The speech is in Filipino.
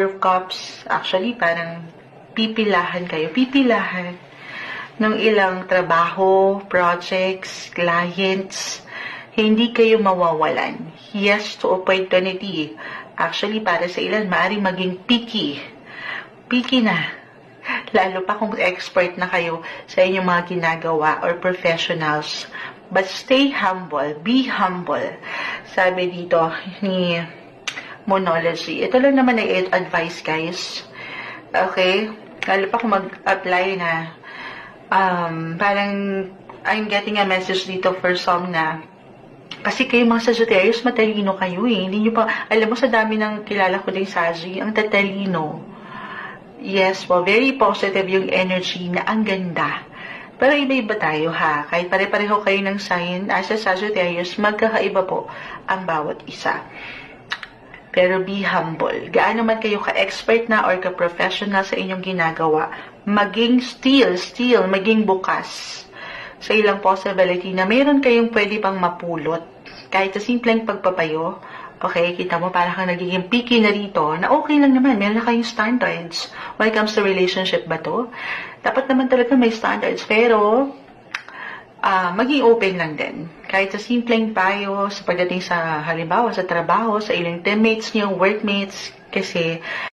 of Cups, actually, parang pipilahan kayo. Pipilahan ng ilang trabaho, projects, clients. Hindi kayo mawawalan. Yes to opportunity. Actually, para sa ilan, maaaring maging picky. Picky na. Lalo pa kung expert na kayo sa inyong mga ginagawa or professionals. But stay humble. Be humble. Sabi dito ni Monology. Ito lang naman ay advice, guys. Okay? Lalo pa kung mag-apply na parang I'm getting a message dito for some na kasi kayo mga Sagittarius, matalino kayo eh. Hindi nyo pa, alam mo sa dami ng kilala ko din Sagi, ang tatalino. Yes po, very positive yung energy na ang ganda. Pero iba-iba tayo ha. Kahit pare-pareho kayo ng sign, as a Sagittarius, magkakaiba po ang bawat isa. Pero be humble. Gaano man kayo ka-expert na or ka-professional sa inyong ginagawa, maging maging bukas sa ilang possibility na mayroon kayong pwede pang mapulot. Kahit sa simpleng pagpapayo, okay, kita mo parang kang nagiging picky na rito, na okay lang naman, meron na kayong standards. When it comes to relationship ba to? Dapat naman talaga may standards, pero maging open lang din. Kahit sa simpleng payo, sa pagdating sa halimbawa sa trabaho, sa ilang teammates niyo, workmates, kasi